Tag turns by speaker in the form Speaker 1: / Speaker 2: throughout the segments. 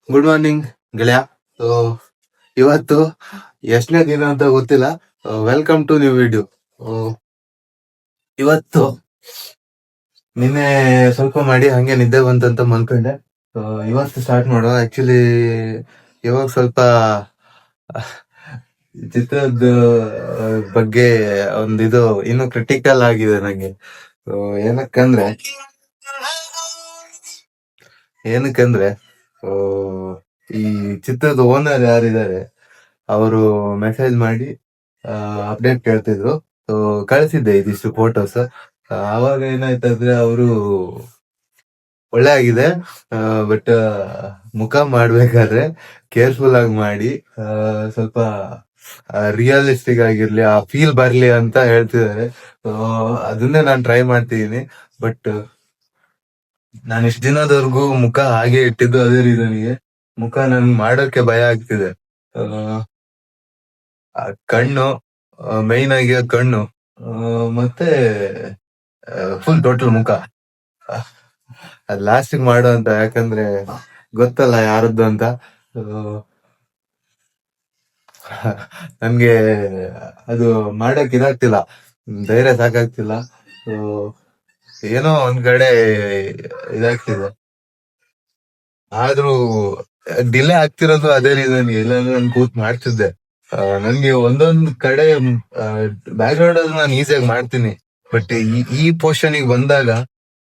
Speaker 1: Good morning ಗೆಳೆಯ. So ಇವತ್ತು ಎಷ್ಟನೇ ದಿನ ಅಂತ ಗೊತ್ತಿಲ್ಲ. Welcome to new video. ಇವತ್ತು ನಿನ್ನೆ ಸ್ವಲ್ಪ ಮಾಡಿ ಹಂಗೆ ನಿದ್ದೆ ಬಂತಂತ ಮನ್ಕೊಂಡೆ. ಇವತ್ತು ಸ್ಟಾರ್ಟ್ ಮಾಡುವ. ಆಕ್ಚುಲಿ ಇವಾಗ ಸ್ವಲ್ಪ ಚಿತ್ರದ ಬಗ್ಗೆ ಒಂದಿದು ಇನ್ನು ಕ್ರಿಟಿಕಲ್ ಆಗಿದೆ ನಂಗೆ. ಏನಕ್ಕಂದ್ರೆ ಏನಕ್ಕಂದ್ರೆ ಆ, ಈ ಚಿತ್ರದ ಓನರ್ ಯಾರಿದ್ದಾರೆ ಅವರು ಮೆಸೇಜ್ ಮಾಡಿ ಅಪ್ಡೇಟ್ ಕೇಳ್ತಿದ್ರು. ಸೊ ಕಳಿಸಿದ್ದೆ ಇದಿಷ್ಟು ಫೋಟೋಸ್. ಆವಾಗ ಏನಾಯ್ತಂದ್ರೆ ಅವರು ಒಳ್ಳೆ ಆಗಿದೆ, ಬಟ್ ಮುಖ ಮಾಡ್ಬೇಕಾದ್ರೆ ಕೇರ್ಫುಲ್ ಆಗಿ ಮಾಡಿ, ಸ್ವಲ್ಪ ರಿಯಲಿಸ್ಟಿಕ್ ಆಗಿರ್ಲಿ, ಆ ಫೀಲ್ ಬರ್ಲಿ ಅಂತ ಹೇಳ್ತಿದ್ದಾರೆ. ಸೊ ಅದನ್ನೇ ನಾನು ಟ್ರೈ ಮಾಡ್ತಿದ್ದೀನಿ. ಬಟ್ ನಾನು ಇಷ್ಟು ದಿನದವರೆಗೂ ಮುಖ ಹಾಗೆ ಇಟ್ಟಿದ್ದು ಅದೇ ರೀಸನ್ಗೆ. ಮುಖ ನನ್ ಮಾಡೋಕೆ ಭಯ ಆಗ್ತಿದೆ. ಕಣ್ಣು, ಮೈನ್ ಆಗಿ ಕಣ್ಣು, ಮತ್ತೆ ಫುಲ್ ಟೋಟಲ್ ಮುಖ ಅದ್ ಲಾಸ್ಟಿಗೆ ಮಾಡೋ ಅಂತ. ಯಾಕಂದ್ರೆ ಗೊತ್ತಲ್ಲ ಯಾರದ್ದು ಅಂತ. ನನ್ಗೆ ಅದು ಮಾಡಕ್ ಇದಾಗ್ತಿಲ್ಲ, ಧೈರ್ಯ ಸಾಕಾಗ್ತಿಲ್ಲ. ಏನೋ ಒಂದ್ ಕಡೆ ಇದಾಗ್ತಿದೆ, ಆದ್ರೂ ಡಿಲೇ ಆಗ್ತಿರೋದು ಅದೇ ರೀಸನ್. ಇಲ್ಲಾಂದ್ರೆ ನಾನು ಕೂತ್ ಮಾಡ್ತಿದ್ದೆ. ನನ್ಗೆ ಒಂದೊಂದ್ ಕಡೆ ಬ್ಯಾಕ್ ಗ್ರೌಂಡ್ ಅಲ್ಲಿ ನಾನು ಈಸಿಯಾಗಿ ಮಾಡ್ತೀನಿ, ಬಟ್ ಈ ಪೋರ್ಷನ್ ಬಂದಾಗ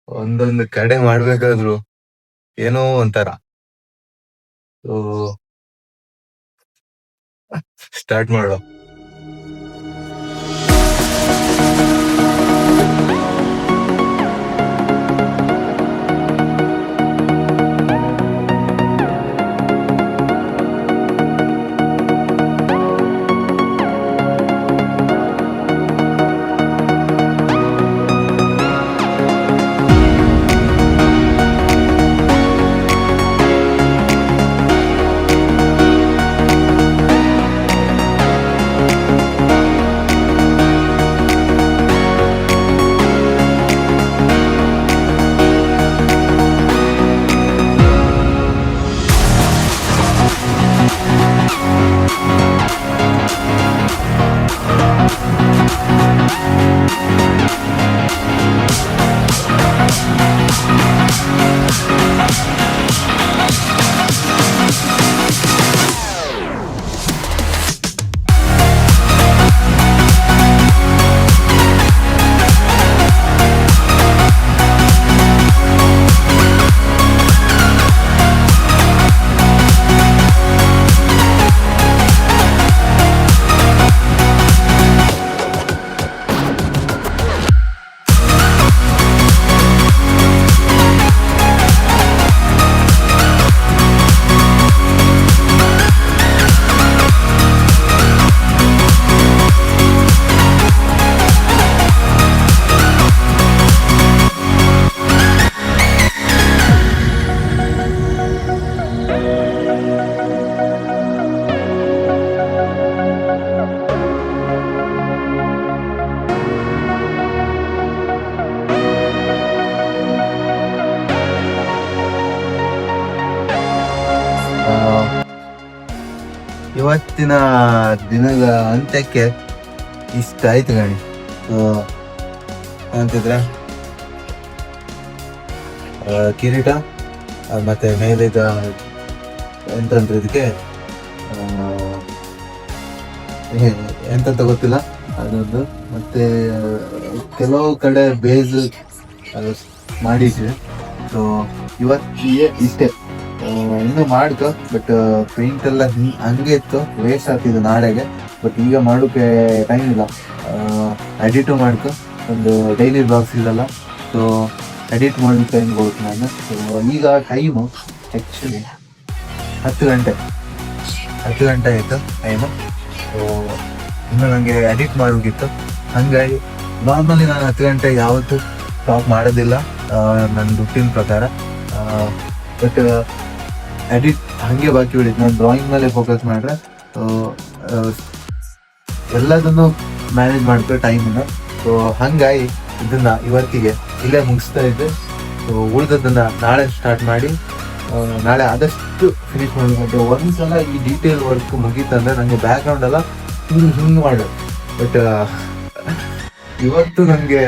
Speaker 1: ಒಂದೊಂದು ಕಡೆ ಮಾಡ್ಬೇಕಾದ್ರು ಏನೋ ಒಂಥರ. ಸ್ಟಾರ್ಟ್ ಮಾಡೋ. ಇವತ್ತಿನ ದಿನದ ಅಂತ್ಯಕ್ಕೆ ಇಷ್ಟ ಆಯ್ತು ಗಣಿ. ಅಂತಿದ್ರೆ ಕಿರೀಟ, ಮತ್ತೆ ಮೇಲಿದ ಎಂತಂದ್ರೆ ಇದಕ್ಕೆ ಎಂತ ಗೊತ್ತಿಲ್ಲ ಅದೊಂದು. ಮತ್ತೆ ಕೆಲವು ಕಡೆ ಬೇಸ್ ಮಾಡಿದ್ವಿ. ಸೊ ಇವತ್ತಿಗೆ ಇಷ್ಟೇ. ಇನ್ನು ಮಾಡ್ಕೊ, ಬಟ್ ಪೇಂಟ್ ಎಲ್ಲ ಹಂಗೆ ಇತ್ತು, ವೇಸ್ಟ್ ಆಗ್ತಿದ್ದು ನಾಳೆಗೆ. ಬಟ್ ಈಗ ಮಾಡೋಕೆ ಟೈಮ್ ಇಲ್ಲ. ಎಡಿಟು ಮಾಡ್ಕೊ, ಒಂದು ಡೈಲಿ ಬ್ಲಾಗ್ಸ್ ಇದೆಲ್ಲ. ಸೊ ಎಡಿಟ್ ಮಾಡೋ ಟೈಮ್ ಹೋಗುತ್ತೆ ನಾನು. ಸೊ ಈಗ ಟೈಮು ಆ್ಯಕ್ಚುಲಿ 10 ಗಂಟೆ ಆಯಿತು ಟೈಮು. ಸೊ ಇನ್ನು ನನಗೆ ಎಡಿಟ್ ಮಾಡೋಗಿತ್ತು. ಹಾಗಾಗಿ ನಾರ್ಮಲಿ ನಾನು 10 ಗಂಟೆ ಯಾವತ್ತೂ ಸ್ಟಾಪ್ ಮಾಡೋದಿಲ್ಲ ನನ್ನ ರುಟೀನ್ ಪ್ರಕಾರ. ಬಟ್ ಎಡಿಟ್ ಹಂಗೆ ಬಾಕಿ ಉಳಿತು. ನಾನು ಡ್ರಾಯಿಂಗ್ ಮೇಲೆ ಫೋಕಸ್ ಮಾಡ್ರೆ ಎಲ್ಲದನ್ನು ಮ್ಯಾನೇಜ್ ಮಾಡ್ಕೊ ಟೈಮನ್ನು. ಸೊ ಹಂಗಾಗಿ ಇದನ್ನ ಇವತ್ತಿಗೆ ಇಲ್ಲೇ ಮುಗಿಸ್ತಾ ಇದ್ದೆ. ಸೊ ಉಳಿದದನ್ನ ನಾಳೆ ಸ್ಟಾರ್ಟ್ ಮಾಡಿ ನಾಳೆ ಆದಷ್ಟು ಫಿನಿಶ್ ಮಾಡ್ಬೇಕು. ಒಂದ್ಸಲ ಈ ಡೀಟೇಲ್ ವರ್ಕ್ ಮುಗೀತಂದ್ರೆ ನಂಗೆ ಬ್ಯಾಕ್ ಗ್ರೌಂಡ್ ಎಲ್ಲ ಹಿಂಗ್ ಮಾಡೋದು. ಬಟ್ ಇವತ್ತು ನಂಗೆ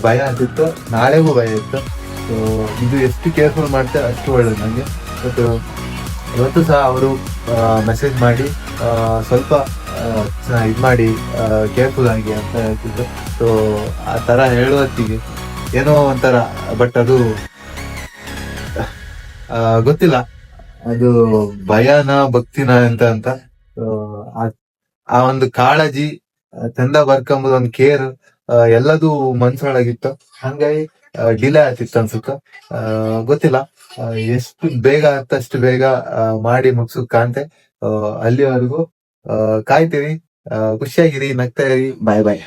Speaker 1: ಭಯ ಆಗ್ತಿತ್ತು, ನಾಳೆಗೂ ಭಯ ಇತ್ತು. ಸೊ ಇದು ಎಷ್ಟು ಕೇರ್ಫುಲ್ ಮಾಡ್ತಾರೆ ಅಷ್ಟು ಒಳ್ಳೇದು ನಂಗೆ. ಬಟ್ ಇವತ್ತು ಸಹ ಅವರು ಮೆಸೇಜ್ ಮಾಡಿ ಸ್ವಲ್ಪ ಇದು ಮಾಡಿ ಕೇರ್ಫುಲ್ ಆಗಿ ಅಂತ ಹೇಳ್ತಿದ್ರು. ಸೊ ಆ ಥರ ಹೇಳುವತ್ತಿಗೆ ಏನೋ ಒಂಥರ, ಬಟ್ ಅದು ಗೊತ್ತಿಲ್ಲ ಅದು ಭಯನ ಭಕ್ತಿನ ಅಂತ. ಆ ಒಂದು ಕಾಳಜಿ, ಚಂದ ಬರ್ಕೊಂಬುದು, ಒಂದು ಕೇರ್ ಎಲ್ಲದೂ ಮನ್ಸೊಳಗಿತ್ತು. ಹಂಗಾಗಿ ಡಿಲೇ ಆಗ್ತಿತ್ತು ಅನ್ಸುತ್ತ. ಗೊತ್ತಿಲ್ಲ, ಎಷ್ಟು ಬೇಗ ಅಷ್ಟು ಬೇಗ ಮಾಡಿ ಮುಗ್ಸಕ್ ಕಾಣ್ತೆ. ಅಲ್ಲಿವರೆಗೂ ಕಾಯ್ತೀವಿ. ಖುಷಿಯಾಗಿರಿ, ನಗ್ತಾ ಇರಿ. ಬಾಯ್ ಬಾಯ್.